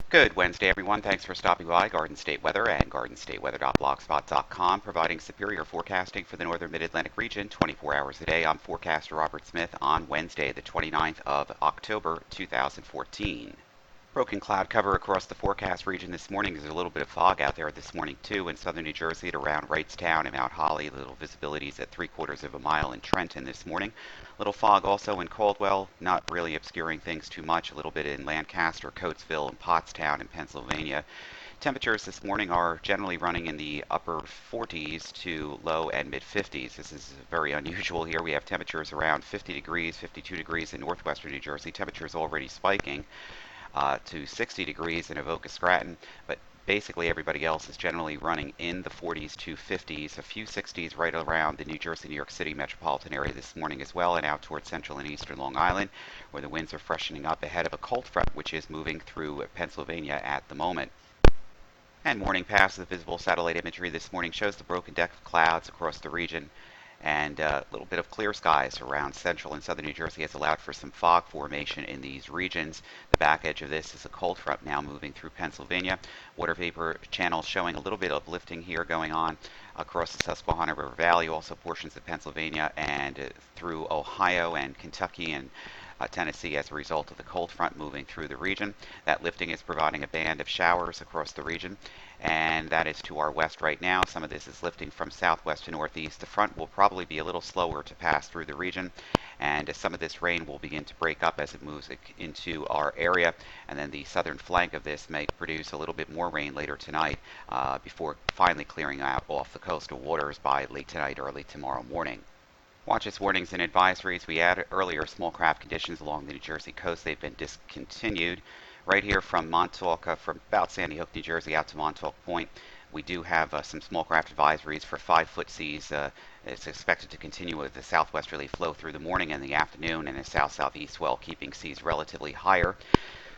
Good Wednesday, everyone. Thanks for stopping by Garden State Weather and GardenStateWeather.blogspot.com, providing superior forecasting for the northern mid-Atlantic region 24 hours a day. I'm forecaster Robert Smith on Wednesday, the 29th of October, 2014. Broken cloud cover across the forecast region this morning. There's a little bit of fog out there this morning, too, in southern New Jersey at around Wrightstown and Mount Holly. Little visibilities at 3/4 of a mile in Trenton this morning. Little fog also in Caldwell, not really obscuring things too much. A little bit in Lancaster, Coatesville, and Pottstown in Pennsylvania. Temperatures this morning are generally running in the upper 40s to low and mid 50s. This is very unusual here. We have temperatures around 50 degrees, 52 degrees in northwestern New Jersey. Temperatures already spiking to 60 degrees in Avoca Scranton, but basically everybody else is generally running in the 40s to 50s, a few 60s right around the New Jersey, New York City metropolitan area this morning as well, and out towards central and eastern Long Island, where the winds are freshening up ahead of a cold front, which is moving through Pennsylvania at the moment. And morning pass of the visible satellite imagery this morning shows the broken deck of clouds across the region, and a little bit of clear skies around central and southern New Jersey has allowed for some fog formation in these regions. The back edge of this is a cold front now moving through Pennsylvania. Water vapor channels showing a little bit of lifting here going on across the Susquehanna River Valley, also portions of Pennsylvania and through Ohio and Kentucky and Tennessee as a result of the cold front moving through the region. That lifting is providing a band of showers across the region, and that is to our west right now. Some of this is lifting from southwest to northeast. The front will probably be a little slower to pass through the region, and some of this rain will begin to break up as it moves into our area, and then the southern flank of this may produce a little bit more rain later tonight before finally clearing out off the coastal waters by late tonight, early tomorrow morning. Watches, warnings, and advisories. We had earlier small craft conditions along the New Jersey coast. They've been discontinued. Right here from Montauk, from about Sandy Hook, New Jersey, out to Montauk Point, we do have some small craft advisories for 5-foot seas. It's expected to continue with the southwesterly flow through the morning and the afternoon, and a south-southeast swell keeping seas relatively higher.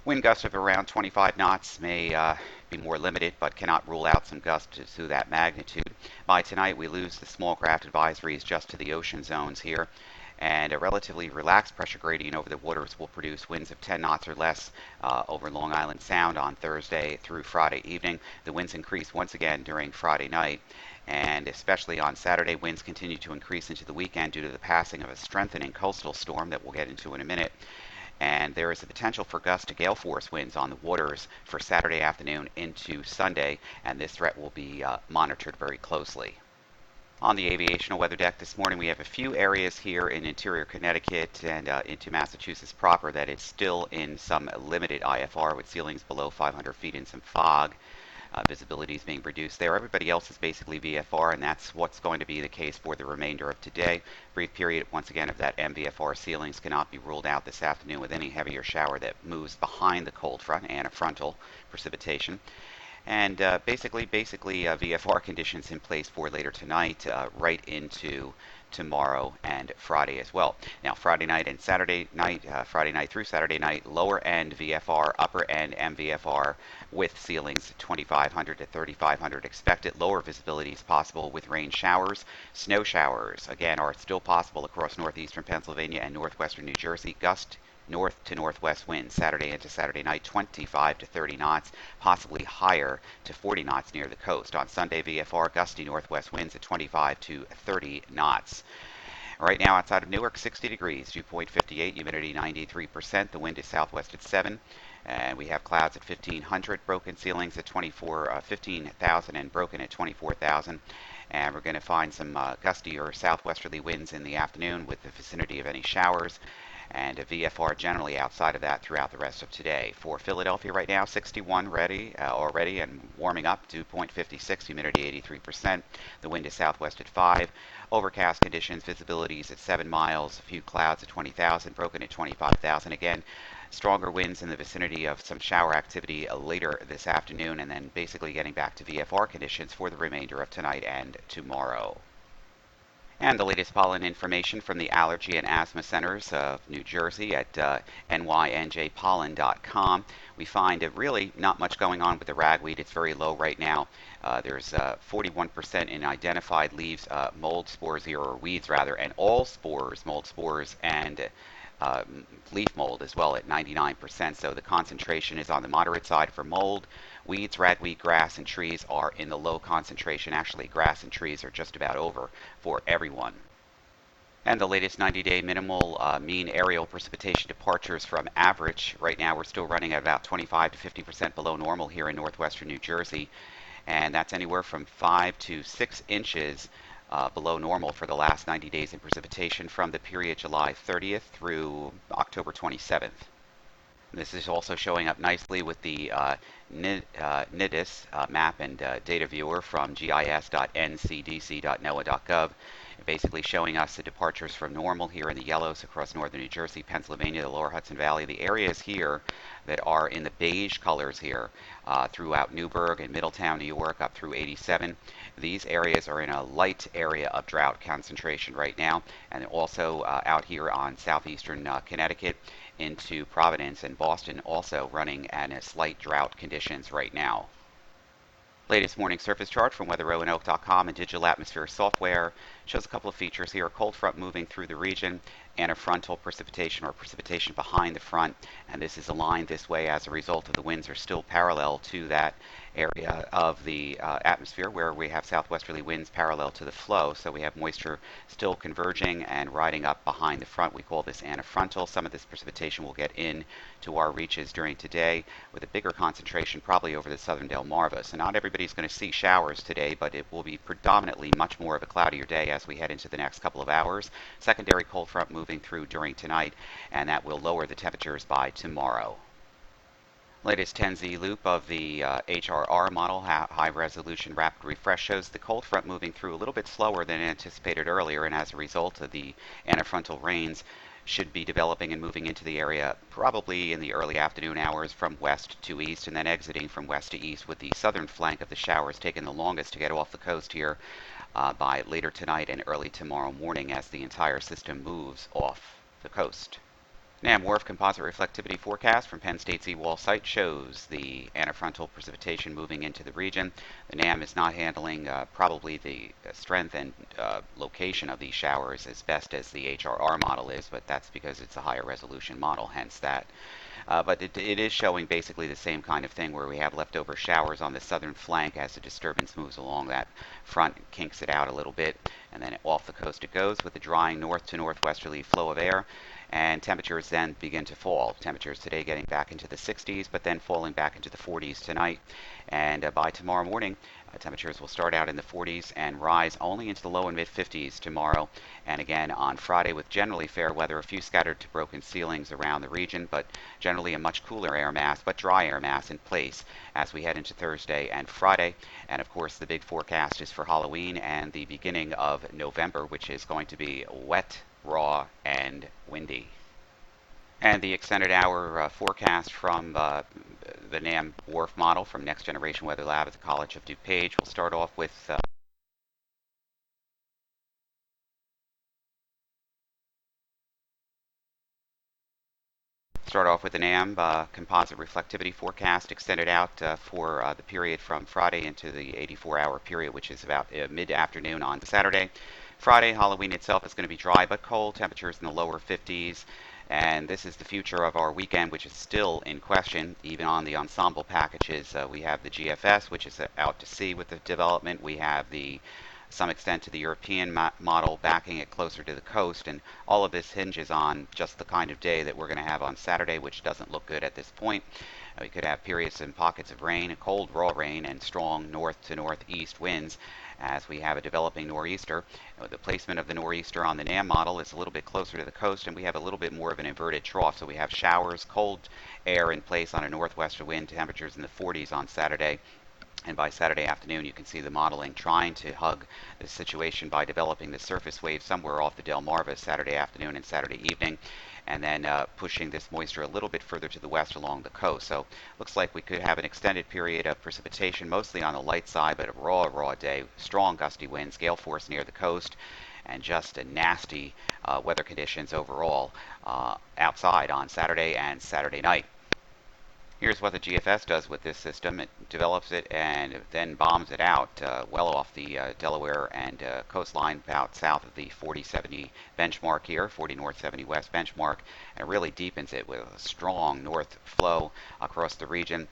Wind gusts of around 25 knots may be more limited, but cannot rule out some gusts to that magnitude. By tonight, we lose the small craft advisories just to the ocean zones here, and a relatively relaxed pressure gradient over the waters will produce winds of 10 knots or less over Long Island Sound on Thursday through Friday evening. The winds increase once again during Friday night, and especially on Saturday, winds continue to increase into the weekend due to the passing of a strengthening coastal storm that we'll get into in a minute. And there is a potential for gust to gale force winds on the waters for Saturday afternoon into Sunday, and this threat will be monitored very closely. On the aviational weather deck this morning, we have a few areas here in interior Connecticut and into Massachusetts proper that is still in some limited IFR with ceilings below 500 feet and some fog. Visibility is being reduced there. Everybody else is basically VFR, and that's what's going to be the case for the remainder of today. Brief period, once again, of that MVFR ceilings cannot be ruled out this afternoon with any heavier shower that moves behind the cold front and a frontal precipitation. And basically VFR conditions in place for later tonight, right into tomorrow and Friday as well. Now, Friday night and Saturday night, Friday night through Saturday night, lower end VFR, upper end MVFR with ceilings 2,500 to 3,500 expected. Lower visibility is possible with rain showers. Snow showers, again, are still possible across northeastern Pennsylvania and northwestern New Jersey. Gust north to northwest winds Saturday into Saturday night, 25 to 30 knots, possibly higher to 40 knots near the coast. On Sunday, VFR, gusty northwest winds at 25 to 30 knots. Right now outside of Newark, 60 degrees, dew point 58, humidity 93%. The wind is southwest at 7. And we have clouds at 1,500, broken ceilings at 15,000 and broken at 24,000. And we're going to find some gusty or southwesterly winds in the afternoon with the vicinity of any showers, and a VFR generally outside of that throughout the rest of today. For Philadelphia right now, 61 ready already and warming up, dew point 56, humidity 83%. The wind is southwest at 5. Overcast conditions, visibilities at 7 miles, a few clouds at 20,000, broken at 25,000. Again, stronger winds in the vicinity of some shower activity later this afternoon, and then basically getting back to VFR conditions for the remainder of tonight and tomorrow. And the latest pollen information from the Allergy and Asthma Centers of New Jersey at nynjpollen.com. We find really not much going on with the ragweed. It's very low right now. There's 41% in identified leaves, mold spores here, or weeds rather, and all spores, mold spores, and uh, leaf mold as well at 99%. So the concentration is on the moderate side for mold. Weeds, ragweed, grass, and trees are in the low concentration. Actually, grass and trees are just about over for everyone. And the latest 90-day minimal mean aerial precipitation departures from average. Right now, we're still running at about 25 to 50% below normal here in northwestern New Jersey, and that's anywhere from 5 to 6 inches below normal for the last 90 days in precipitation from the period July 30th through October 27th. This is also showing up nicely with the NIDIS map and data viewer from gis.ncdc.noaa.gov, basically showing us the departures from normal here in the yellows across northern New Jersey, Pennsylvania, the lower Hudson Valley. The areas here that are in the beige colors here throughout Newburgh and Middletown, New York, up through 87. These areas are in a light area of drought concentration right now, and also out here on southeastern Connecticut into Providence and Boston, also running at a slight drought conditions right now. Latest morning surface chart from weatherroanoke.com and Digital Atmosphere Software shows a couple of features here. A cold front moving through the region and a frontal precipitation or precipitation behind the front, and this is aligned this way as a result of the winds are still parallel to that area of the atmosphere where we have southwesterly winds parallel to the flow, so we have moisture still converging and riding up behind the front. We call this antifrontal. Some of this precipitation will get in to our reaches during today with a bigger concentration probably over the southern Delmarva. So not everybody's going to see showers today, but it will be predominantly much more of a cloudier day as we head into the next couple of hours. Secondary cold front moving through during tonight, and that will lower the temperatures by tomorrow. Latest 10Z loop of the HRR model, high resolution rapid refresh, shows the cold front moving through a little bit slower than anticipated earlier, and as a result of the antifrontal rains should be developing and moving into the area probably in the early afternoon hours from west to east, and then exiting from west to east, with the southern flank of the showers taking the longest to get off the coast here by later tonight and early tomorrow morning as the entire system moves off the coast. NAM WRF composite reflectivity forecast from Penn State's eWall site shows the antifrontal precipitation moving into the region. The NAM is not handling probably the strength and location of these showers as best as the HRR model is, but that's because it's a higher resolution model, hence that. But it is showing basically the same kind of thing where we have leftover showers on the southern flank as the disturbance moves along that front, kinks it out a little bit, and then off the coast it goes with the drying north to northwesterly flow of air. And temperatures then begin to fall. Temperatures today getting back into the 60s, but then falling back into the 40s tonight. And by tomorrow morning, temperatures will start out in the 40s and rise only into the low and mid 50s tomorrow. And again on Friday with generally fair weather, a few scattered to broken ceilings around the region, but generally a much cooler air mass, but dry air mass in place as we head into Thursday and Friday. And of course, the big forecast is for Halloween and the beginning of November, which is going to be wet, raw, and windy. And the extended hour forecast from the NAM WRF model from Next Generation Weather Lab at the College of DuPage. We'll start off with the NAM composite reflectivity forecast extended out for the period from Friday into the 84-hour period, which is about mid-afternoon on Saturday. Friday, Halloween itself is going to be dry but cold, temperatures in the lower 50s. And this is the future of our weekend, which is still in question, even on the ensemble packages. We have the GFS, which is out to sea with the development. We have some extent to the European model backing it closer to the coast, and all of this hinges on just the kind of day that we're going to have on Saturday, which doesn't look good at this point. We could have periods and pockets of rain, cold raw rain, and strong north to northeast winds as we have a developing nor'easter. The placement of the nor'easter on the NAM model is a little bit closer to the coast, and we have a little bit more of an inverted trough. So we have showers, cold air in place on a northwester wind, temperatures in the 40s on Saturday. And by Saturday afternoon, you can see the modeling trying to hug the situation by developing the surface wave somewhere off the Delmarva Saturday afternoon and Saturday evening, and then pushing this moisture a little bit further to the west along the coast. So looks like we could have an extended period of precipitation, mostly on the light side, but a raw day, strong gusty winds, gale force near the coast, and just a nasty weather conditions overall outside on Saturday and Saturday night. Here's what the GFS does with this system. It develops it and then bombs it out well off the Delaware and coastline, about south of the 4070 benchmark here, 40 north, 70 west benchmark, and it really deepens it with a strong north flow across the region.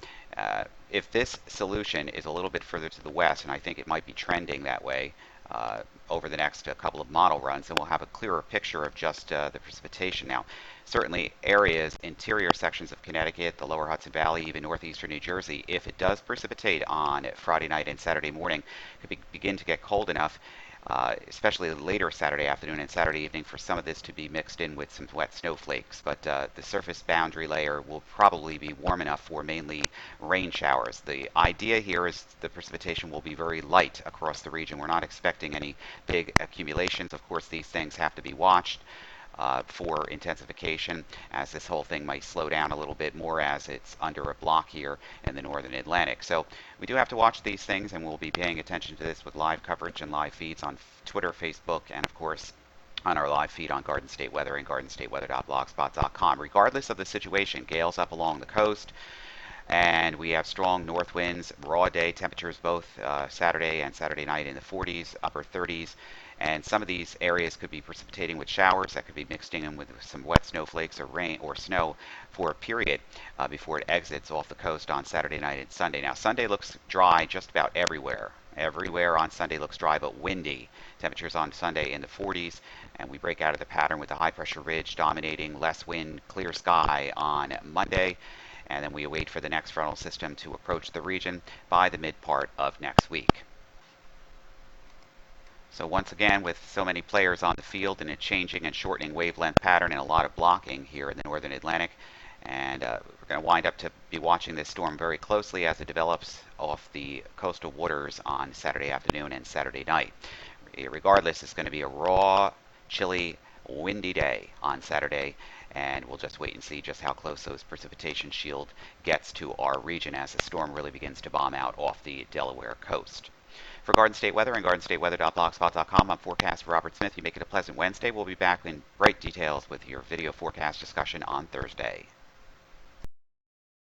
If this solution is a little bit further to the west, and I think it might be trending that way over the next couple of model runs, then we'll have a clearer picture of just the precipitation. Now, certainly areas, interior sections of Connecticut, the lower Hudson Valley, even northeastern New Jersey, if it does precipitate on Friday night and Saturday morning, could begin to get cold enough, especially later Saturday afternoon and Saturday evening, for some of this to be mixed in with some wet snowflakes. But the surface boundary layer will probably be warm enough for mainly rain showers. The idea here is the precipitation will be very light across the region. We're not expecting any big accumulations. Of course, these things have to be watched for intensification, as this whole thing might slow down a little bit more as it's under a block here in the northern Atlantic. So we do have to watch these things, and we'll be paying attention to this with live coverage and live feeds on Twitter, Facebook, and of course on our live feed on Garden State Weather and gardenstateweather.blogspot.com. Regardless of the situation, gales up along the coast, and we have strong north winds, raw day temperatures both Saturday and Saturday night in the 40s, upper 30s. And some of these areas could be precipitating with showers that could be mixed in with some wet snowflakes or rain or snow for a period before it exits off the coast on Saturday night and Sunday. Now, Sunday looks dry just about everywhere. Everywhere on Sunday looks dry but windy. Temperatures on Sunday in the 40s, and we break out of the pattern with the high pressure ridge dominating, less wind, clear sky on Monday. And then we await for the next frontal system to approach the region by the mid part of next week. So once again, with so many players on the field and a changing and shortening wavelength pattern and a lot of blocking here in the northern Atlantic, and we're going to wind up to be watching this storm very closely as it develops off the coastal waters on Saturday afternoon and Saturday night. Regardless, it's going to be a raw, chilly, windy day on Saturday, and we'll just wait and see just how close those precipitation shield gets to our region as the storm really begins to bomb out off the Delaware coast. For Garden State Weather and gardenstateweather.blogspot.com, I'm forecaster Robert Smith. You make it a pleasant Wednesday. We'll be back in great details with your video forecast discussion on Thursday.